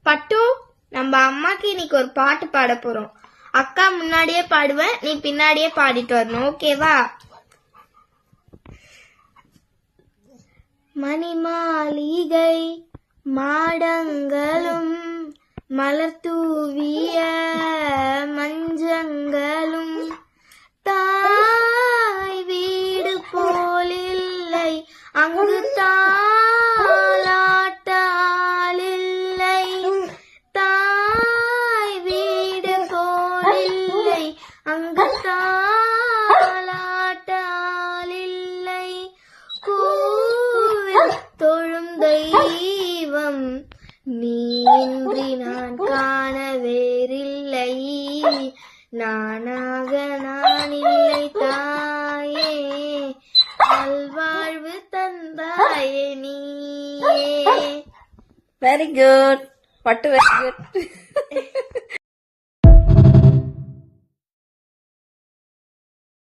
பட்டு, நம்ம அம்மாக்கு இன்னைக்கு ஒரு பாட்டு பாட போறோம். அக்கா முன்னாடியே பாடுவேன், நீ பின்னாடியே பாடிட்டு வரணும். ஓகேவா? மணிமாளிகை மாடங்களும் மலர் தூவிய மஞ்சங்களும் தாய் வீடு போலில்லை, அங்கு தாலாட்டாலில்லை. தாய் வீடு போலில்லை, அங்கு தாலாட்டாலில்லை. கூவில் தொழும் தெய்வம் நீன்றி நான் காண வேறில்லை. நானாக நான் இல்லை தாயே, நல்வாழ்வு தந்தாயே நீயே. வெரி குட் பட்டு, வெரி குட்.